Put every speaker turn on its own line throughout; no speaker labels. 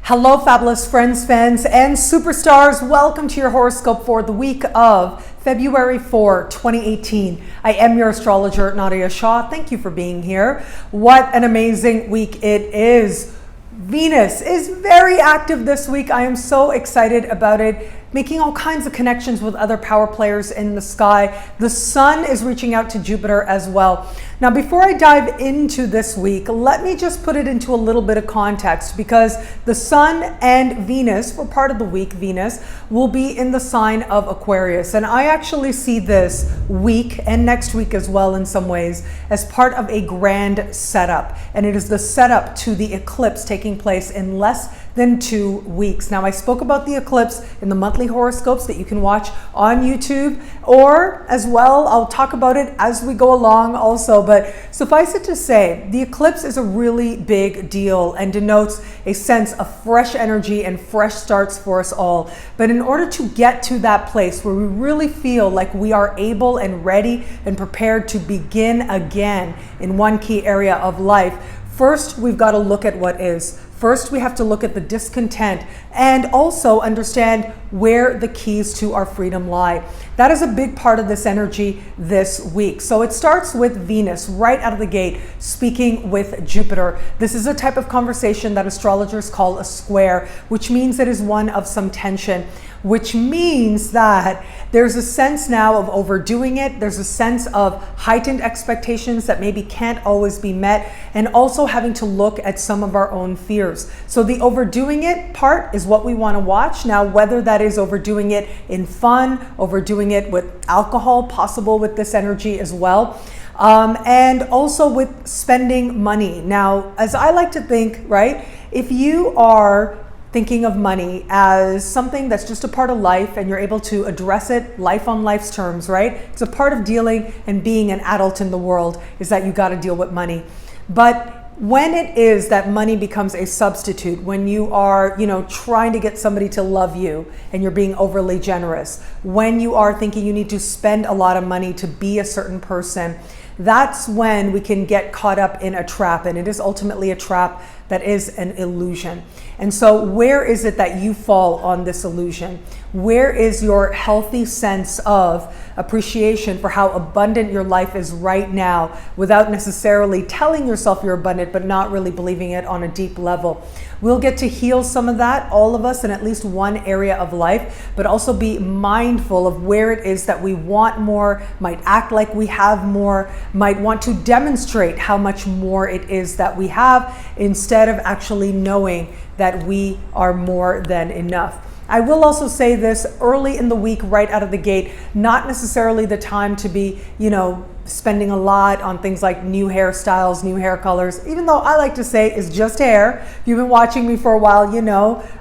Hello, fabulous friends, fans, and superstars. Welcome to your horoscope for the week of February 4, 2018. I am your astrologer, Nadiya Shah. Thank you for being here. What an amazing week it is. Venus is very active this week. I am so excited about it, making all kinds of connections with other power players in the sky. The sun is reaching out to Jupiter as well. Now, before I dive into this week, let me just put it into a little bit of context, because the sun and Venus, for part of the week, Venus will be in the sign of Aquarius. And I actually see this week and next week as well in some ways as part of a grand setup. And it is the setup to the eclipse taking place in less than 2 weeks. Now, I spoke about the eclipse in the monthly horoscopes that you can watch on YouTube, or as well, I'll talk about it as we go along also. But suffice it to say, the eclipse is a really big deal and denotes a sense of fresh energy and fresh starts for us all. But in order to get to that place where we really feel like we are able and ready and prepared to begin again in one key area of life, first, we've got to look at what is. First, we have to look at the discontent and also understand where the keys to our freedom lie. That is a big part of this energy this week. So it starts with Venus right out of the gate, speaking with Jupiter. This is a type of conversation that astrologers call a square, which means it is one of some tension, which means that there's a sense now of overdoing it. There's a sense of heightened expectations that maybe can't always be met, and also having to look at some of our own fears. So the overdoing it part is what we want to watch. Now, whether that is overdoing it in fun, overdoing it with alcohol, possible with this energy as well. And also with spending money. Now, as I like to think, right, if you are thinking of money as something that's just a part of life and you're able to address it life on life's terms, right? It's a part of dealing and being an adult in the world, is that you got to deal with money. But when it is that money becomes a substitute, when you are, trying to get somebody to love you and you're being overly generous, when you are thinking you need to spend a lot of money to be a certain person, that's when we can get caught up in a trap. And it is ultimately a trap that is an illusion. And so where is it that you fall on this illusion? Where is your healthy sense of appreciation for how abundant your life is right now, without necessarily telling yourself you're abundant, but not really believing it on a deep level? We'll get to heal some of that, all of us, in at least one area of life, but also be mindful of where it is that we want more, might act like we have more, might want to demonstrate how much more it is that we have, instead of actually knowing that we are more than enough. I will also say this early in the week, right out of the gate, not necessarily the time to be, spending a lot on things like new hairstyles, new hair colors, even though I like to say it's just hair. If you've been watching me for a while,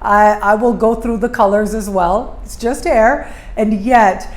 I will go through the colors as well. It's just hair. And yet,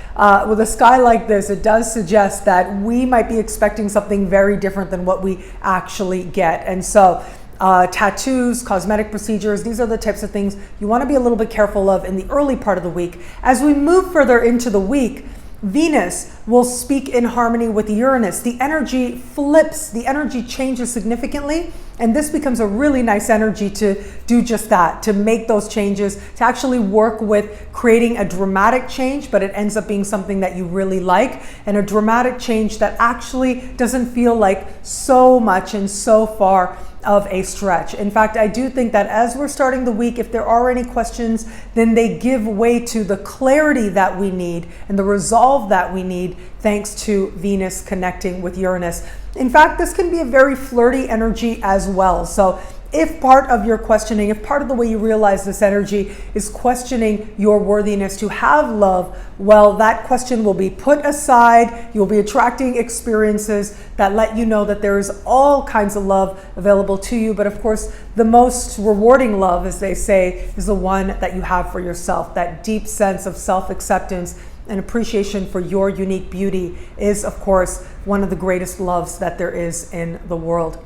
with a sky like this, it does suggest that we might be expecting something very different than what we actually get. And so, tattoos, cosmetic procedures, these are the types of things you want to be a little bit careful of in the early part of the week. As we move further into the week, Venus will speak in harmony with Uranus. The energy flips, the energy changes significantly, and this becomes a really nice energy to do just that, to make those changes, to actually work with creating a dramatic change, but it ends up being something that you really like, and a dramatic change that actually doesn't feel like so much and so far of a stretch. In fact, I do think that as we're starting the week, if there are any questions, then they give way to the clarity that we need and the resolve that we need, thanks to Venus connecting with Uranus. In fact, this can be a very flirty energy as well. So if part of your questioning, if part of the way you realize this energy is questioning your worthiness to have love, well, that question will be put aside. You'll be attracting experiences that let you know that there is all kinds of love available to you. But of course, the most rewarding love, as they say, is the one that you have for yourself. That deep sense of self-acceptance and appreciation for your unique beauty is, of course, one of the greatest loves that there is in the world.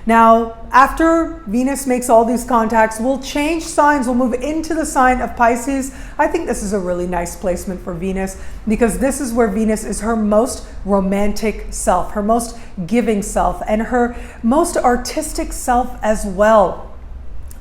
Now, after Venus makes all these contacts, we'll change signs. We'll move into the sign of Pisces. I think this is a really nice placement for Venus, because this is where Venus is her most romantic self, her most giving self, and her most artistic self as well.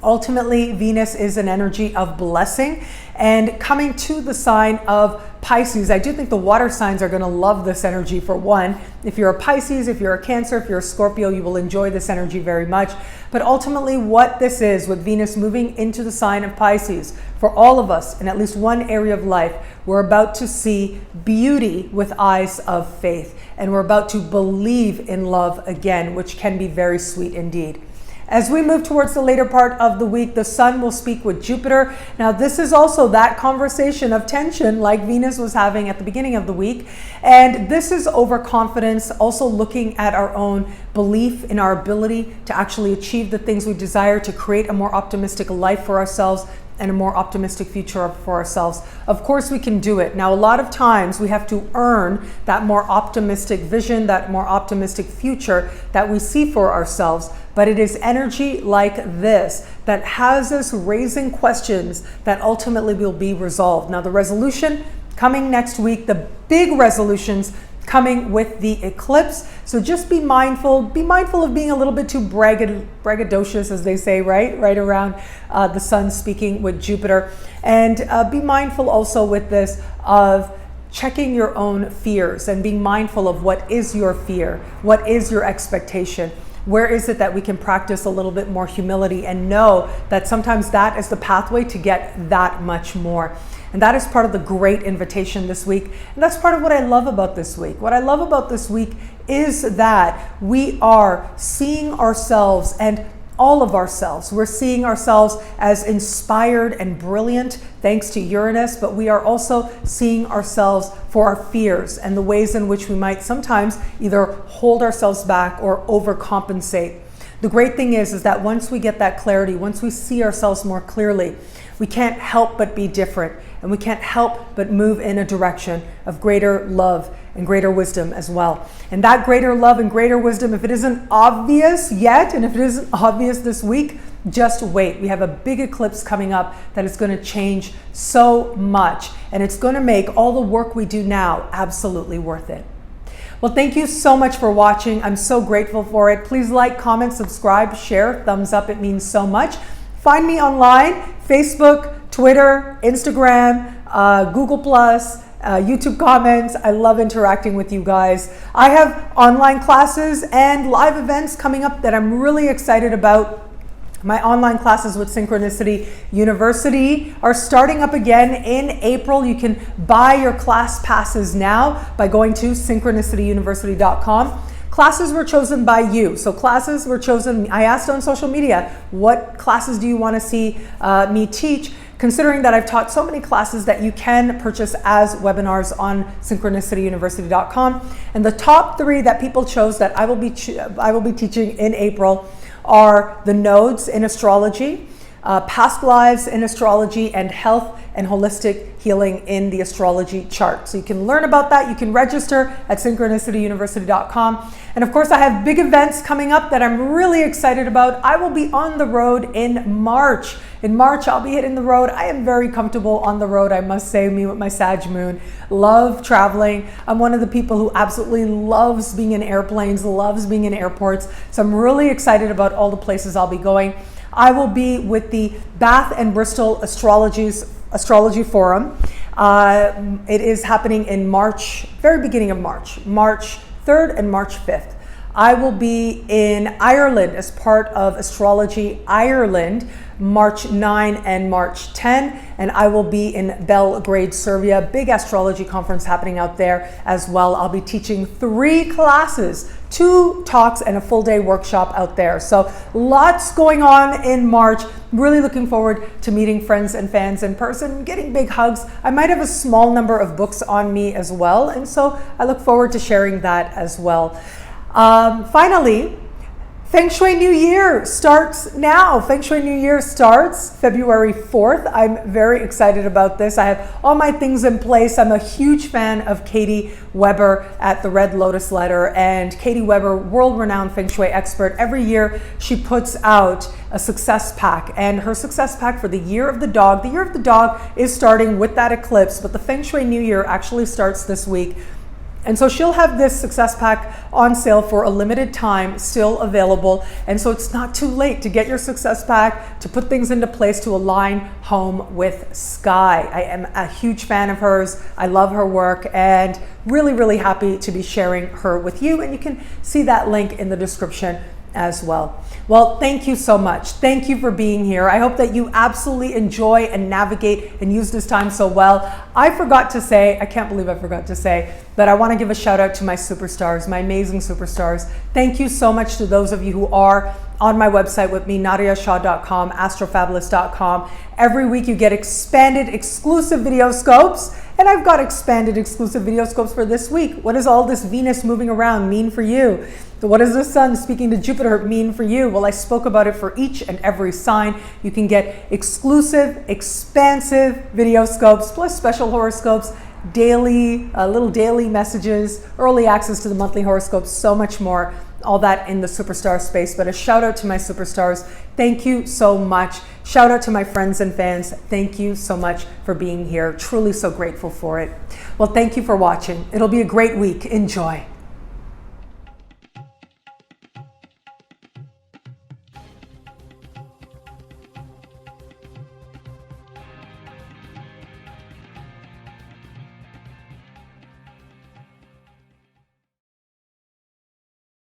Ultimately, Venus is an energy of blessing, and coming to the sign of Pisces, I do think the water signs are going to love this energy. For one, if you're a Pisces, if you're a Cancer, if you're a Scorpio, you will enjoy this energy very much. But ultimately, what this is, with Venus moving into the sign of Pisces, for all of us in at least one area of life, we're about to see beauty with eyes of faith, and we're about to believe in love again, which can be very sweet indeed. As we move towards the later part of the week, the Sun will speak with Jupiter. Now, this is also that conversation of tension like Venus was having at the beginning of the week. And this is overconfidence, also looking at our own belief in our ability to actually achieve the things we desire, to create a more optimistic life for ourselves and a more optimistic future for ourselves. Of course, we can do it. Now, a lot of times we have to earn that more optimistic vision, that more optimistic future that we see for ourselves. But it is energy like this that has us raising questions that ultimately will be resolved. Now, the resolution coming next week, the big resolutions coming with the eclipse. So just be mindful of being a little bit too braggadocious, as they say, right around the Sun speaking with Jupiter. And be mindful also with this of checking your own fears and being mindful of what is your fear, what is your expectation. Where is it that we can practice a little bit more humility and know that sometimes that is the pathway to get that much more. And that is part of the great invitation this week. And that's part of what I love about this week. What I love about this week is that we are seeing ourselves, and all of ourselves. We're seeing ourselves as inspired and brilliant thanks to Uranus, but we are also seeing ourselves for our fears and the ways in which we might sometimes either hold ourselves back or overcompensate. The great thing is that once we get that clarity, once we see ourselves more clearly, we can't help but be different, and we can't help but move in a direction of greater love and greater wisdom as well. And that greater love and greater wisdom, if it isn't obvious yet, and if it isn't obvious this week, just wait. We have a big eclipse coming up that is going to change so much, and it's going to make all the work we do now absolutely worth it. Well, thank you so much for watching. I'm so grateful for it. Please like, comment, subscribe, share, thumbs up. It means so much. Find me online, Facebook, Twitter, Instagram, Google+, YouTube comments. I love interacting with you guys. I have online classes and live events coming up that I'm really excited about. My online classes with Synchronicity University are starting up again in April. You can buy your class passes now by going to synchronicityuniversity.com. Classes were chosen by you. So classes were chosen, I asked on social media, what classes do you want to see me teach? Considering that I've taught so many classes that you can purchase as webinars on synchronicityuniversity.com. And the top 3 that people chose that I will be teaching in April are the nodes in astrology, past lives in astrology, and health and holistic healing in the astrology chart. So you can learn about that. You can register at synchronicityuniversity.com. And of course, I have big events coming up that I'm really excited about. I will be on the road in March. In March, I'll be hitting the road. I am very comfortable on the road, I must say, me with my Sag moon. Love traveling. I'm one of the people who absolutely loves being in airplanes, loves being in airports. So I'm really excited about all the places I'll be going. I will be with the Bath and Bristol Astrology Forum. It is happening in March, very beginning of March 3rd and March 5th. I will be in Ireland as part of Astrology Ireland, March 9 and March 10, and I will be in Belgrade, Serbia, big astrology conference happening out there as well. I'll be teaching 3 classes, 2 talks and a full day workshop out there. So lots going on in March. Really looking forward to meeting friends and fans in person, getting big hugs. I might have a small number of books on me as well, and so I look forward to sharing that as well. Finally, Feng Shui New Year starts now. Feng Shui New Year starts February 4th. I'm very excited about this. I have all my things in place. I'm a huge fan of Kathryn Weber at the Red Lotus Letter. And Kathryn Weber, world-renowned Feng Shui expert, every year she puts out a success pack. And her success pack for the Year of the Dog. The Year of the Dog is starting with that eclipse, but the Feng Shui New Year actually starts this week. And so she'll have this success pack on sale for a limited time, still available. And so it's not too late to get your success pack, to put things into place to align home with Sky. I am a huge fan of hers. I love her work and really, really happy to be sharing her with you. And you can see that link in the description as well. Well, thank you so much. Thank you for being here. I hope that you absolutely enjoy and navigate and use this time so well. I forgot to say, I can't believe I forgot to say, but I want to give a shout out to my superstars, my amazing superstars. Thank you so much to those of you who are on my website with me, nadiyashah.com, astrofabulous.com. Every week you get expanded exclusive video scopes, and I've got expanded exclusive video scopes for this week. What does all this Venus moving around mean for you? What does the sun speaking to Jupiter mean for you? Well, I spoke about it for each and every sign. You can get exclusive, expansive video scopes, plus special horoscopes, daily, little daily messages, early access to the monthly horoscopes, so much more. All that in the superstar space. But a shout out to my superstars. Thank you so much. Shout out to my friends and fans. Thank you so much for being here. Truly so grateful for it. Well, thank you for watching. It'll be a great week. Enjoy.